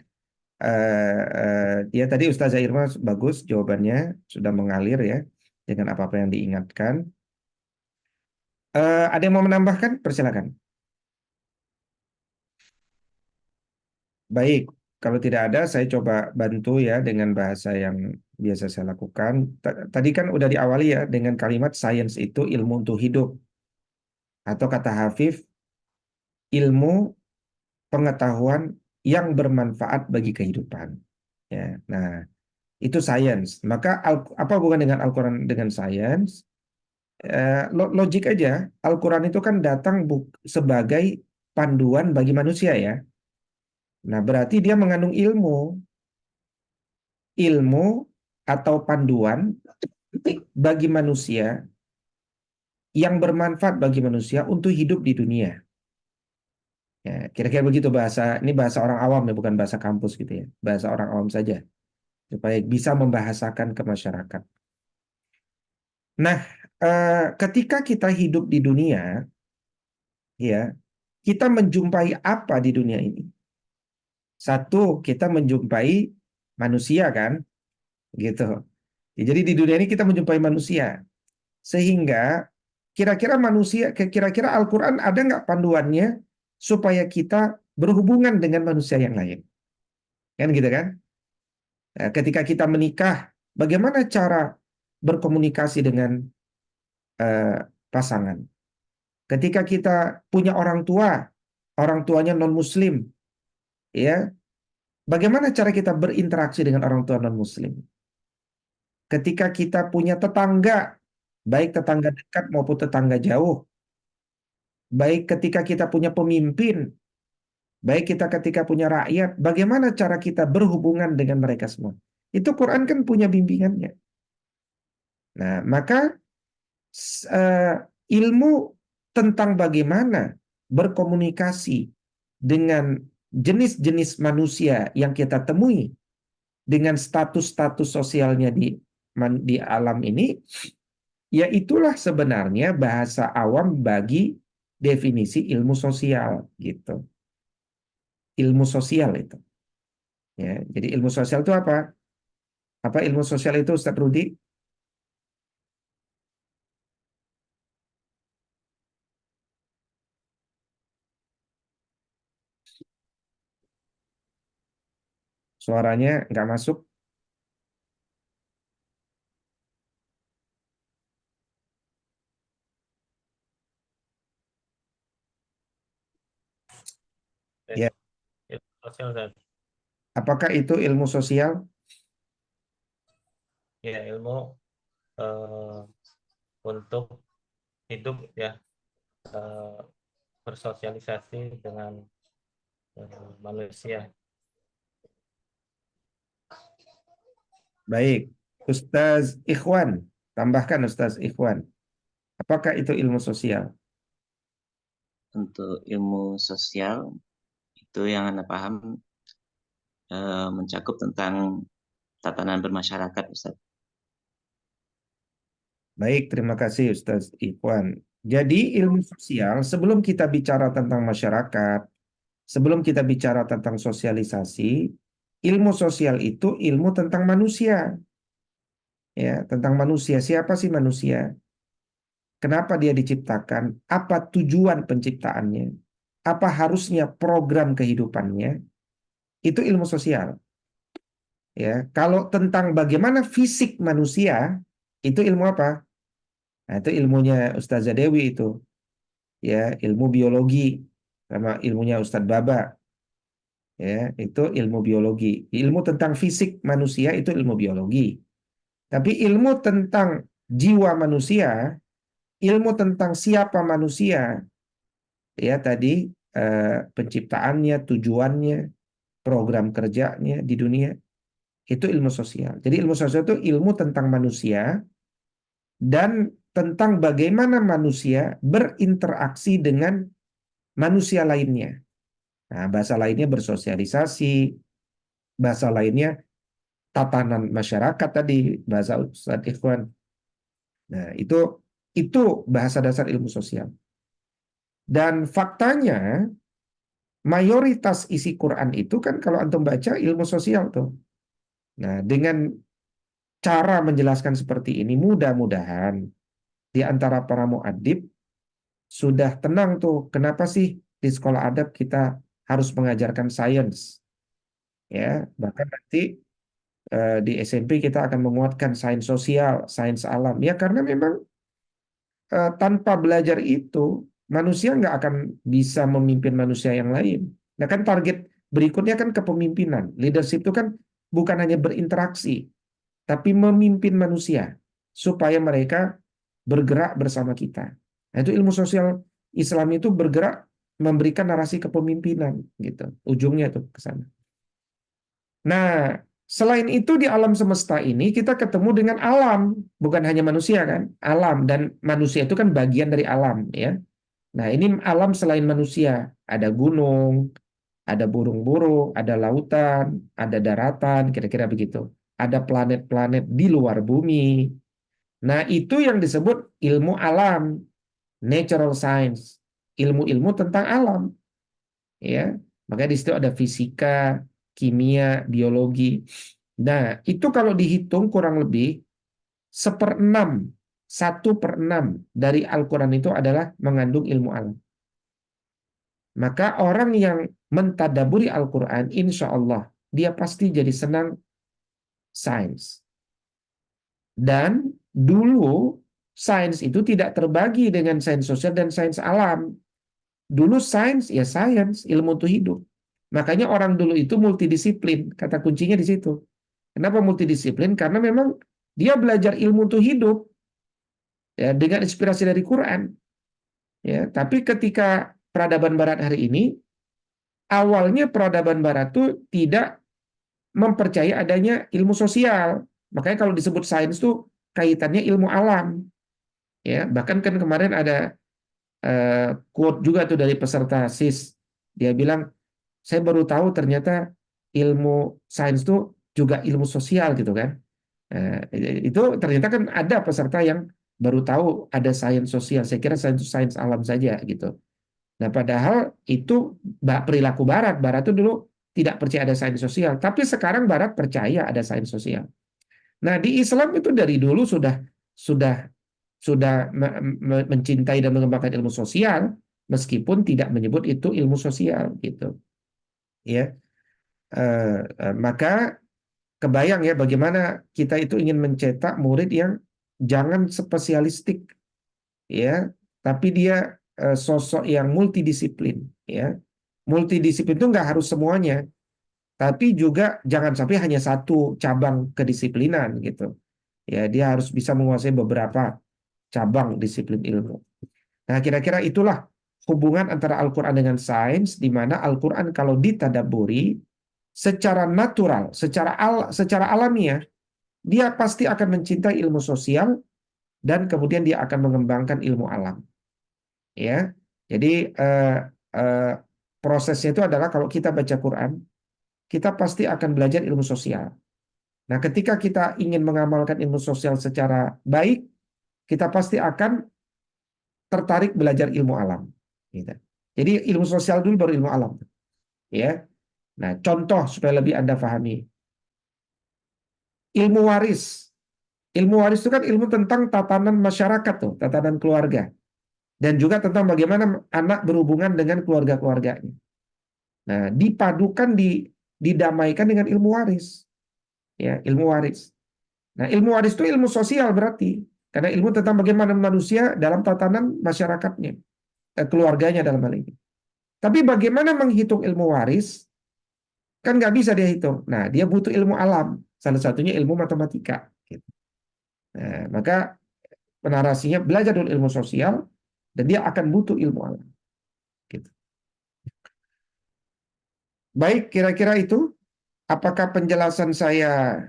Ya tadi Ustazah Irma bagus jawabannya, sudah mengalir ya dengan apa-apa yang diingatkan. Ada yang mau menambahkan? Persilakan. Baik, kalau tidak ada, saya coba bantu ya dengan bahasa yang biasa saya lakukan. Tadi kan udah diawali ya dengan kalimat sains itu ilmu untuk hidup. Atau kata Hafif, ilmu pengetahuan yang bermanfaat bagi kehidupan. Ya, nah, itu sains. Maka apa hubungan dengan Al-Quran dengan sains? Logik aja, Al-Quran itu kan datang sebagai panduan bagi manusia ya. Nah, berarti dia mengandung ilmu atau panduan bagi manusia yang bermanfaat bagi manusia untuk hidup di dunia. Ya, kira-kira begitu bahasa, ini bahasa orang awam ya, bukan bahasa kampus gitu ya. Bahasa orang awam saja, supaya bisa membahasakan ke masyarakat. Nah, ketika kita hidup di dunia, ya, kita menjumpai apa di dunia ini? Satu, kita menjumpai manusia kan, gitu. Jadi di dunia ini kita menjumpai manusia. Sehingga kira-kira Al-Quran ada nggak panduannya supaya kita berhubungan dengan manusia yang lain? Kan gitu kan? Ketika kita menikah, bagaimana cara berkomunikasi dengan pasangan? Ketika kita punya orang tua, orang tuanya non-Muslim, ya, bagaimana cara kita berinteraksi dengan orang tua non-Muslim? Ketika kita punya tetangga, baik tetangga dekat maupun tetangga jauh, baik ketika kita punya pemimpin, baik kita ketika punya rakyat, bagaimana cara kita berhubungan dengan mereka semua? Itu Quran kan punya bimbingannya. Nah, maka eh, ilmu tentang bagaimana berkomunikasi dengan jenis-jenis manusia yang kita temui dengan status-status sosialnya di alam ini, ya itulah sebenarnya bahasa awam bagi definisi ilmu sosial gitu. Ilmu sosial itu. Ya, jadi ilmu sosial itu apa? Apa ilmu sosial itu, Ustaz Rudi? Suaranya nggak masuk. Ya, Ilmu sosial, Ustaz. apakah itu ilmu sosial? Ya, ilmu untuk hidup ya, bersosialisasi dengan manusia. Baik, Ustaz Ikhwan, tambahkan Ustaz Ikhwan. Apakah itu ilmu sosial? Untuk ilmu sosial itu yang Anda paham mencakup tentang tatanan bermasyarakat, Ustaz. Baik, terima kasih Ustaz Ikhwan. Jadi ilmu sosial, sebelum kita bicara tentang masyarakat, sebelum kita bicara tentang sosialisasi, ilmu sosial itu ilmu tentang manusia. Ya, tentang manusia. Siapa sih manusia? Kenapa dia diciptakan? Apa tujuan penciptaannya? Apa harusnya program kehidupannya? Itu ilmu sosial. Ya, kalau tentang bagaimana fisik manusia, itu ilmu apa? Nah, itu ilmunya Ustazah Dewi itu. Ya, ilmu biologi sama ilmunya Ustadz Baba. Ya, itu ilmu biologi. Ilmu tentang fisik manusia itu ilmu biologi. Tapi ilmu tentang jiwa manusia, ilmu tentang siapa manusia, ya tadi penciptaannya, tujuannya, program kerjanya di dunia, itu ilmu sosial. Jadi ilmu sosial itu ilmu tentang manusia dan tentang bagaimana manusia berinteraksi dengan manusia lainnya. Nah, bahasa lainnya bersosialisasi, bahasa lainnya tatanan masyarakat tadi, bahasa Ustadz Ikhwan. Nah, itu bahasa dasar ilmu sosial. Dan faktanya mayoritas isi Quran itu kan kalau antum baca ilmu sosial tuh. Nah, dengan cara menjelaskan seperti ini mudah-mudahan di antara para muadib sudah tenang tuh. Kenapa sih di sekolah adab kita harus mengajarkan sains? Ya, bahkan nanti di SMP kita akan menguatkan sains sosial, sains alam. Ya karena memang tanpa belajar itu manusia nggak akan bisa memimpin manusia yang lain. Nah kan target berikutnya kan kepemimpinan. Leadership itu kan bukan hanya berinteraksi, tapi memimpin manusia supaya mereka bergerak bersama kita. Nah, itu ilmu sosial Islam itu bergerak memberikan narasi kepemimpinan gitu. Ujungnya itu ke sana. Nah, selain itu di alam semesta ini kita ketemu dengan alam, bukan hanya manusia kan, alam dan manusia itu kan bagian dari alam ya. Nah, ini alam selain manusia, ada gunung, ada burung-burung, ada lautan, ada daratan, kira-kira begitu. Ada planet-planet di luar bumi. Nah, itu yang disebut ilmu alam, natural science, ilmu-ilmu tentang alam ya. Maka di situ ada fisika, kimia, biologi. Nah, itu kalau dihitung kurang lebih 1/6, 1/6 dari Al-Quran itu adalah mengandung ilmu alam. Maka orang yang mentadaburi Al-Quran, insya Allah, dia pasti jadi senang sains. Dan dulu sains itu tidak terbagi dengan sains sosial dan sains alam. Dulu sains ya sains, ilmu itu hidup. Makanya orang dulu itu multidisiplin, kata kuncinya di situ. Kenapa multidisiplin? Karena memang dia belajar ilmu itu hidup ya dengan inspirasi dari Quran. Ya, tapi ketika peradaban barat hari ini, awalnya peradaban barat itu tidak mempercayai adanya ilmu sosial. Makanya kalau disebut sains itu kaitannya ilmu alam. Ya, bahkan kan kemarin ada quote juga tuh dari peserta SIS. Dia bilang, saya baru tahu ternyata ilmu sains itu juga ilmu sosial gitu kan. Itu ternyata kan ada peserta yang baru tahu ada sains sosial. Saya kira sains sains alam saja gitu. Nah, padahal itu perilaku Barat. Barat itu dulu tidak percaya ada sains sosial, tapi sekarang Barat percaya ada sains sosial. Nah, di Islam itu dari dulu sudah mencintai dan mengembangkan ilmu sosial, meskipun tidak menyebut itu ilmu sosial gitu. Ya, maka kebayang ya bagaimana kita itu ingin mencetak murid yang jangan spesialistik, ya, tapi dia sosok yang multidisiplin, ya. Multidisiplin itu nggak harus semuanya, tapi juga jangan sampai hanya satu cabang kedisiplinan gitu. Ya, dia harus bisa menguasai beberapa cabang disiplin ilmu. Nah, kira-kira itulah hubungan antara Al-Quran dengan sains, di mana Al-Quran kalau ditadabburi secara natural, secara alamiah, dia pasti akan mencintai ilmu sosial dan kemudian dia akan mengembangkan ilmu alam. Ya, jadi prosesnya itu adalah kalau kita baca Quran, kita pasti akan belajar ilmu sosial. Nah, ketika kita ingin mengamalkan ilmu sosial secara baik, kita pasti akan tertarik belajar ilmu alam. Gitu. Jadi ilmu sosial dulu baru ilmu alam. Ya. Nah, contoh supaya lebih Anda pahami. Ilmu waris. Ilmu waris itu kan ilmu tentang tatanan masyarakat tuh, tatanan keluarga. Dan juga tentang bagaimana anak berhubungan dengan keluarga-keluarganya. Nah, dipadukan, didamaikan dengan ilmu waris. Ya, ilmu waris. Nah, ilmu waris itu ilmu sosial berarti. Karena ilmu tentang bagaimana manusia dalam tatanan masyarakatnya. Keluarganya dalam hal ini. Tapi bagaimana menghitung ilmu waris, kan nggak bisa dia hitung. Nah, dia butuh ilmu alam. Salah satunya ilmu matematika. Gitu. Nah, maka penarasinya belajar dulu ilmu sosial, dan dia akan butuh ilmu alam. Gitu. Baik, kira-kira itu. Apakah penjelasan saya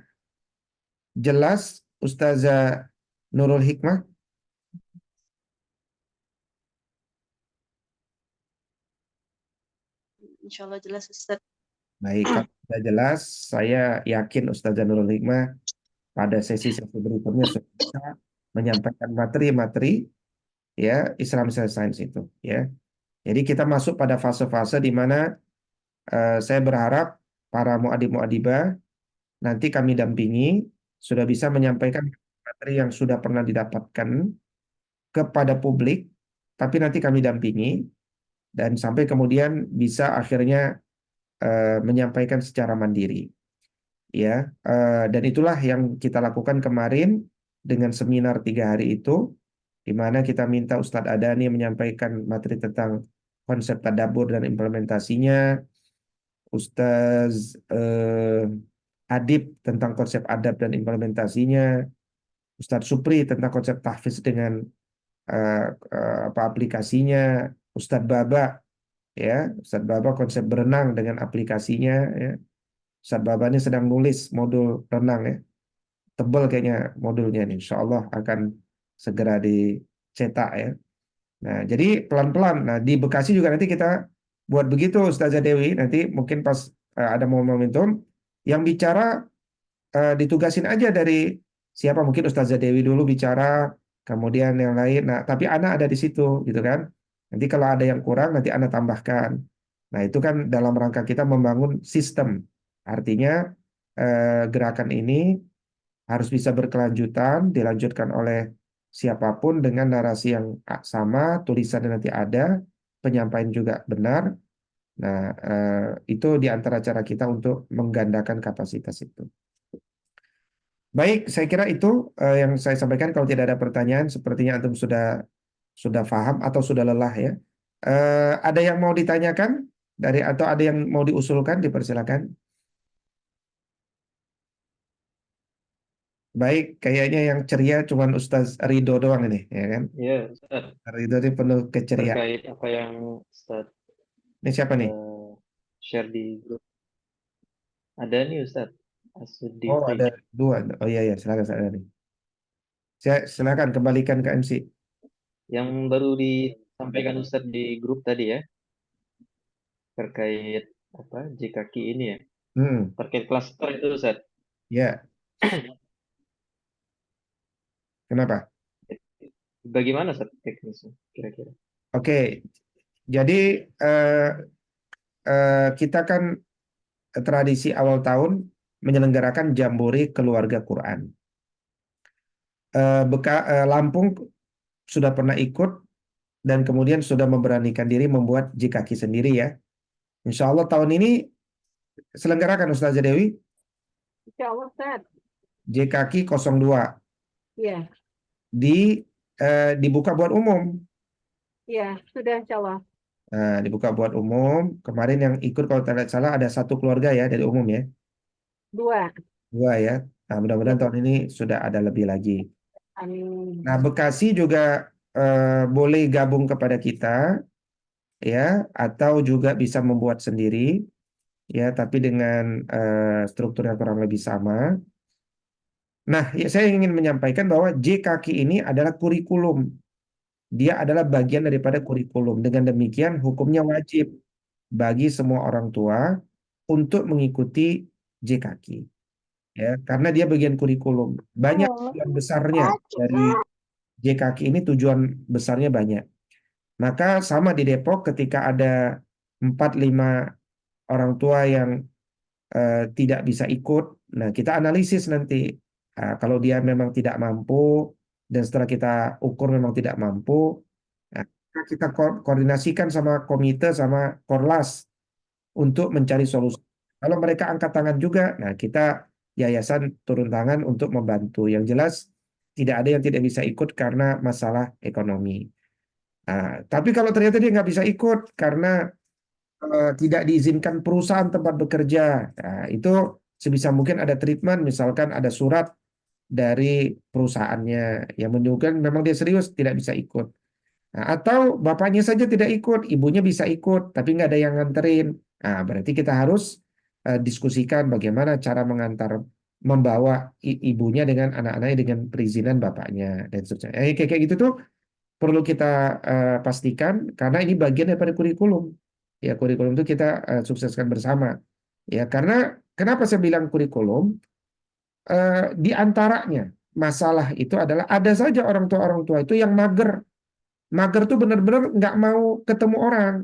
jelas, Ustazah Nurul Hikmah? Insya Allah jelas Ustaz. Baik, kalau sudah jelas, saya yakin Ustazah Nurul Hikmah pada sesi-sesi berikutnya sudah bisa menyampaikan materi-materi ya Islam Science itu ya. Jadi kita masuk pada fase-fase di mana saya berharap para muadib-muadibah nanti kami dampingi sudah bisa menyampaikan materi yang sudah pernah didapatkan kepada publik, tapi nanti kami dampingi dan sampai kemudian bisa akhirnya menyampaikan secara mandiri. Ya, dan itulah yang kita lakukan kemarin dengan seminar 3 hari itu, di mana kita minta Ustadz Adani menyampaikan materi tentang konsep tadabbur dan implementasinya, Ustadz Adib tentang konsep adab dan implementasinya, Ustadz Supri tentang konsep tahfiz dengan aplikasinya, Ustadz Baba ya, Ustadz Baba konsep berenang dengan aplikasinya ya. Ustadz Baba ini sedang nulis modul renang ya. Tebal kayaknya modulnya nih. Insya Allah akan segera dicetak ya. Nah, jadi pelan-pelan. Nah, di Bekasi juga nanti kita buat begitu Ustazah Dewi. Nanti mungkin pas ada momentum yang bicara ditugasin aja dari siapa, mungkin Ustazah Dewi dulu bicara, kemudian yang lain. Nah, tapi Ana ada di situ gitu kan. Nanti kalau ada yang kurang nanti Ana tambahkan. Nah, itu kan dalam rangka kita membangun sistem. Artinya gerakan ini harus bisa berkelanjutan, dilanjutkan oleh siapapun dengan narasi yang sama, tulisannya nanti ada, penyampaian juga benar. Nah, itu di antara cara kita untuk menggandakan kapasitas itu. Baik, saya kira itu yang saya sampaikan. Kalau tidak ada pertanyaan, sepertinya antum sudah paham atau sudah lelah ya. Ada yang mau ditanyakan atau ada yang mau diusulkan, dipersilakan. Baik, kayaknya yang ceria cuman Ustaz Ridho doang ini, ya kan? Ya, Ustaz, Ridho ini penuh keceriaan. terkait apa yang Ustaz Ini siapa nih? share di grup. Ada nih Ustaz, Oh, Asudifri. ada dua. Oh iya, iya, silakan saya nih. Silakan kembalikan ke MC. Yang baru disampaikan Ustaz di grup tadi ya, terkait apa JKQ ini ya, Hmm, terkait klaster itu Ustaz. ya, kenapa? Bagaimana Ustaz teknisnya kira-kira? Oke, jadi kita kan tradisi awal tahun menyelenggarakan Jambore Keluarga Quran. Lampung sudah pernah ikut dan kemudian sudah memberanikan diri membuat JKQ sendiri ya. Insya Allah tahun ini selenggarakan Ustazah Dewi Insya Allah, Ustaz. JKQ 02 Iya, dibuka buat umum. iya, sudah Insya Allah. Nah, dibuka buat umum. Kemarin yang ikut kalau tidak salah ada satu keluarga ya dari umum ya. 2. Dua ya. Nah, mudah-mudahan Ya. tahun ini sudah ada lebih lagi. Amin. Nah, Bekasi juga boleh gabung kepada kita ya, atau juga bisa membuat sendiri ya, tapi dengan struktur yang kurang lebih sama. Nah, ya, saya ingin menyampaikan bahwa JKQ ini adalah kurikulum. Dia adalah bagian daripada kurikulum. Dengan demikian, hukumnya wajib bagi semua orang tua untuk mengikuti JKQ. Ya, karena dia bagian kurikulum. Banyak tujuan besarnya dari JKQ ini, tujuan besarnya banyak. Maka sama di Depok ketika ada 4-5 orang tua yang tidak bisa ikut, nah kita analisis nanti. Kalau dia memang tidak mampu dan setelah kita ukur memang tidak mampu, nah, kita koordinasikan sama komite sama Korlas untuk mencari solusi. Kalau mereka angkat tangan juga, nah kita yayasan turun tangan untuk membantu. Yang jelas tidak ada yang tidak bisa ikut karena masalah ekonomi. Tapi kalau ternyata dia nggak bisa ikut karena tidak diizinkan perusahaan tempat bekerja, nah, itu sebisa mungkin ada treatment, misalkan ada surat dari perusahaannya yang menunjukkan memang dia serius tidak bisa ikut. Nah, atau bapaknya saja tidak ikut, ibunya bisa ikut, tapi nggak ada yang nganterin. Nah, berarti kita harus diskusikan bagaimana cara membawa ibunya dengan anak-anaknya dengan perizinan bapaknya dan seterusnya. Kayak gitu tuh perlu kita pastikan karena ini bagian daripada kurikulum. Ya, kurikulum itu kita sukseskan bersama. Ya, karena kenapa saya bilang kurikulum? Di antaranya masalah itu adalah ada saja orang tua itu yang mager. Mager tuh benar-benar nggak mau ketemu orang,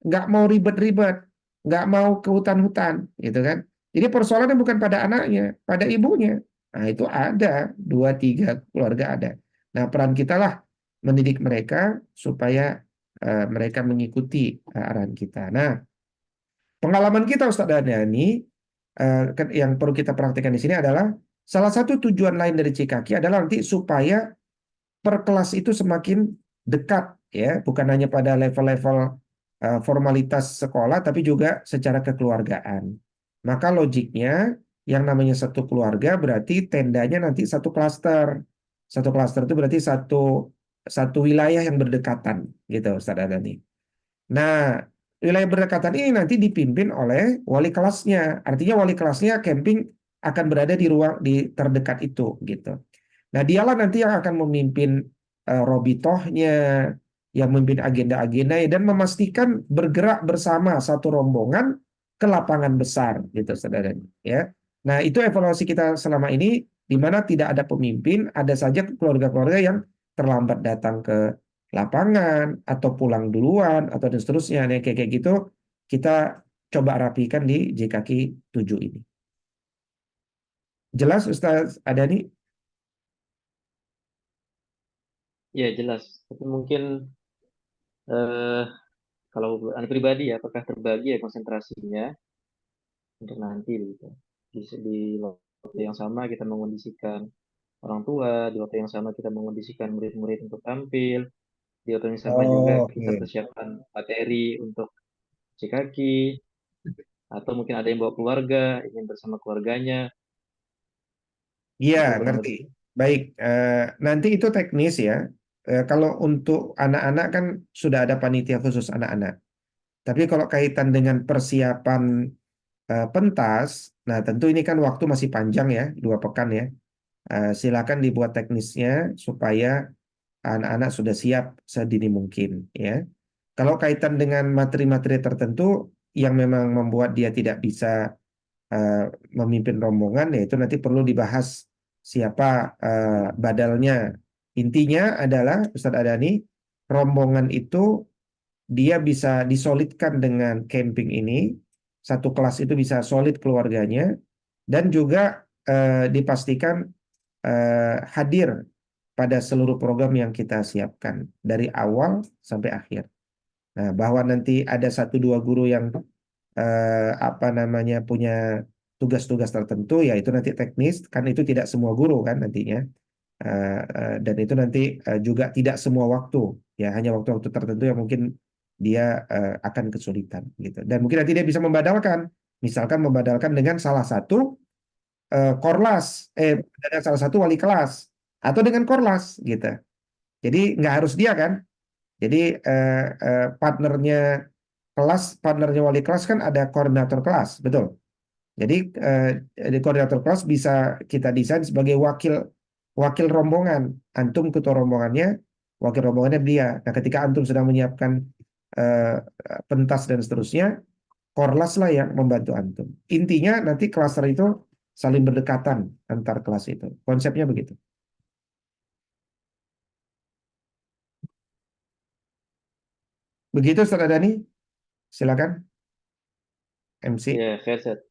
nggak mau ribet-ribet, nggak mau ke hutan-hutan, gitu kan? Jadi persoalannya bukan pada anaknya, pada ibunya. Nah itu ada 2-3 keluarga ada. Nah peran kita lah mendidik mereka supaya mereka mengikuti arahan kita. Nah pengalaman kita Ustadz Dhani yang perlu kita praktikkan di sini adalah salah satu tujuan lain dari CKK adalah nanti supaya per kelas itu semakin dekat ya, bukan hanya pada level-level formalitas sekolah tapi juga secara kekeluargaan. Maka logiknya yang namanya satu keluarga berarti tendanya nanti satu klaster. Satu klaster itu berarti satu wilayah yang berdekatan gitu Ustaz Adani. Nah, wilayah berdekatan ini nanti dipimpin oleh wali kelasnya. Artinya wali kelasnya camping akan berada di ruang di terdekat itu gitu. Nah, dialah nanti yang akan memimpin robitohnya, yang memimpin agenda-agenda dan memastikan bergerak bersama satu rombongan ke lapangan besar gitu saudara ya. Nah, itu evaluasi kita selama ini di mana tidak ada pemimpin, ada saja keluarga-keluarga yang terlambat datang ke lapangan atau pulang duluan atau dan seterusnya. Nah, kayak gitu kita coba rapikan di JKQ 7 ini. Jelas Ustaz Adani? Ya jelas, tapi mungkin eh, kalau anak pribadi ya, apakah terbagi ya konsentrasinya untuk nanti gitu di waktu yang sama kita mengondisikan orang tua, di waktu yang sama kita mengondisikan murid-murid untuk tampil, di waktu yang sama juga Oh, kita oke. persiapkan materi untuk cuci kaki, atau mungkin ada yang bawa keluarga, ingin bersama keluarganya, Iya, itu kurang ngerti. lebih. Baik, nanti itu teknis ya. Kalau untuk anak-anak kan sudah ada panitia khusus anak-anak. Tapi kalau kaitan dengan persiapan pentas, nah tentu ini kan waktu masih panjang ya, 2 pekan ya. Silakan dibuat teknisnya supaya anak-anak sudah siap sedini mungkin ya. Kalau kaitan dengan materi-materi tertentu yang memang membuat dia tidak bisa eh, memimpin rombongan, ya itu nanti perlu dibahas siapa badalnya. Intinya adalah Ustadz Adani, rombongan itu dia bisa disolidkan dengan camping ini, satu kelas itu bisa solid keluarganya, dan juga dipastikan hadir pada seluruh program yang kita siapkan dari awal sampai akhir. Nah, bahwa nanti ada satu dua guru yang apa namanya punya tugas-tugas tertentu, ya itu nanti teknis, kan itu tidak semua guru kan nantinya. Dan itu nanti juga tidak semua waktu, ya hanya waktu-waktu tertentu yang mungkin dia akan kesulitan gitu. Dan mungkin nanti dia bisa membadalkan, misalkan membadalkan dengan salah satu korlas, dengan salah satu wali kelas atau dengan korlas gitu. Jadi nggak harus dia kan. Jadi partnernya kelas, partnernya wali kelas kan ada koordinator kelas, betul. Jadi di koordinator kelas bisa kita desain sebagai wakil wakil rombongan. Antum ketua rombongannya, wakil rombongannya dia. Nah, ketika antum sedang menyiapkan eh, pentas dan seterusnya, korlas lah yang membantu antum. Intinya nanti klaster itu saling berdekatan antar kelas itu. Konsepnya begitu. Begitu Ustaz Adani, silakan MC. Ya, khair, Ustaz.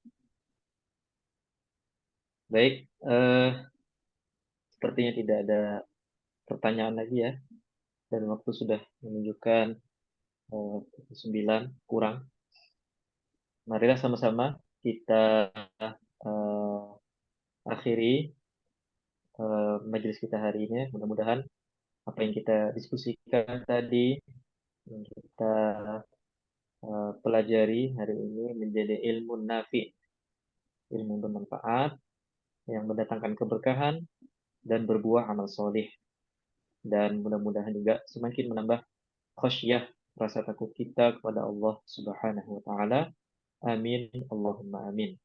Baik, sepertinya tidak ada pertanyaan lagi ya, dan waktu sudah menunjukkan pukul 9 kurang. Marilah sama-sama kita eh, akhiri majelis kita hari ini. Mudah-mudahan apa yang kita diskusikan tadi, yang kita pelajari hari ini menjadi ilmu nafi, ilmu bermanfaat, yang mendatangkan keberkahan dan berbuah amal soleh. Dan mudah-mudahan juga semakin menambah khasyah, rasa takut kita kepada Allah Subhanahu wa taala. Amin, Allahumma amin.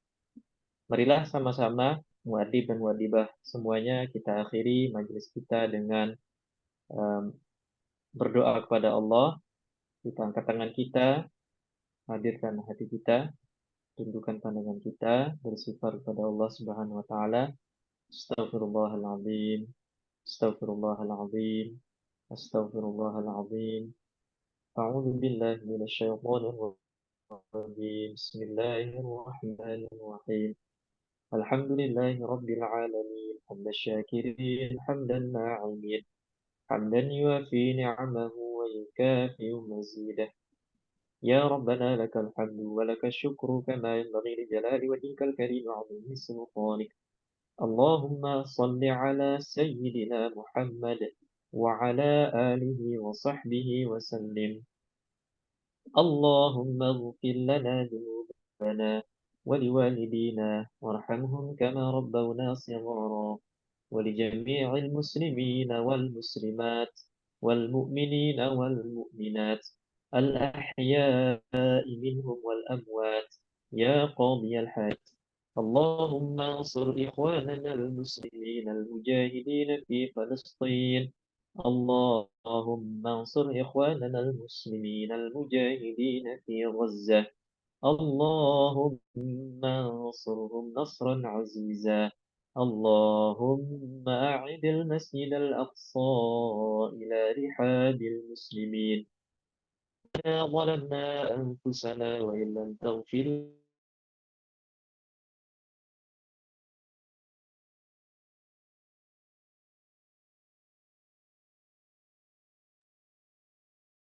Marilah sama-sama muadib dan muadibah semuanya kita akhiri majelis kita dengan um, berdoa kepada Allah. Kita angkat tangan kita, hadirkan hati kita, tundukkan pandangan kita, bersifar kepada Allah Subhanahu wa taala. Astaghfirullahaladzim, astaghfirullahaladzim, astaghfirullahaladzim. A'udzu billahi minasyaitonir rajim. Bismillahirrahmanirrahim. Alhamdulillahi rabbil alamin. Hamdan syakirin, hamdan na'imin. حمدا يوافي نعمه ويكافئ مزيده. يا ربنا لك الحمد ولك الشكر كما ينبغي لجلال وجهك الكريم وعظيم سلطانك. اللهم صل على سيدنا محمد وعلى آله وصحبه وسلم. اللهم اغفر لنا ذنوبنا ولوالدينا وارحمهم كما ربونا صغارا، ولجميع المسلمين والمسلمات والمؤمنين والمؤمنات الأحياء منهم والأموات يا قاضي الحاج. اللهم انصر إخواننا المسلمين المجاهدين في فلسطين. اللهم انصر إخواننا المسلمين المجاهدين في غزة. اللهم انصرهم نصرا عزيزا. اللهم أعد المسجد الأقصى إلى رحاب المسلمين. ظلمنا أنفسنا وإن لم تغفر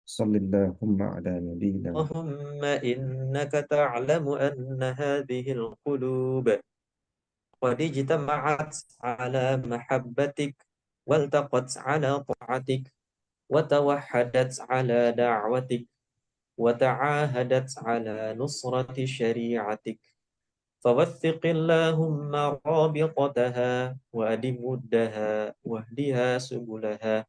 صلى اللهم على نبينا اللهم إنك تعلم أن هذه القلوب قد اجتمعت على محبتك والتقت على طاعتك وتوحدت على دعوتك وتعاهدت على نصرة شريعتك فوثق اللهم رابطتها وأدم ودها واهدها سبلها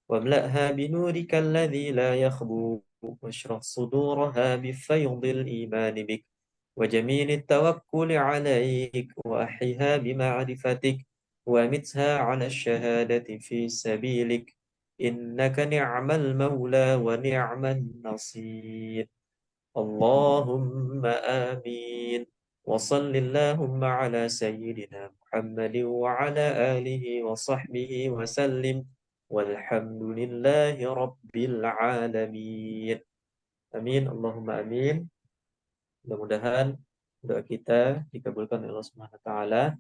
واملأها بنورك الذي لا يخبو واشرح صدورها بفيض الإيمان بك وجميل التوكل عليك وأحيها بمعرفتك وأمتها على الشهادة في سبيلك إنك نعم المولى ونعم النصير اللهم آمين وصل اللهم على سيدنا محمد وعلى آله وصحبه وسلم والحمد لله رب العالمين Amin Allahumma amin. Mudah-mudahan doa kita dikabulkan oleh Allah Subhanahu wa taala.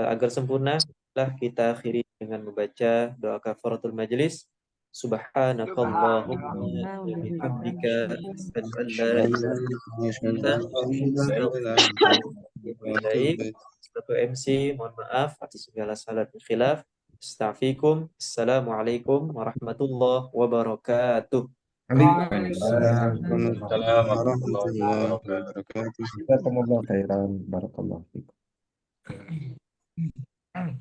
Agar sempurna lah kita akhiri dengan membaca doa kafaratul majlis. Subhanakallahumma wa bihamdika asyhadu an la ilaha illa anta astaghfiruka. Satu MC, mohon maaf atas segala salah dan khilaf. Astaghfirukum. Assalamualaikum warahmatullahi wabarakatuh. Waalaikumsalam. Waalaikumsalam warahmatullahi wabarakatuh. Jazakumullah khairan. Barakallahu fikum.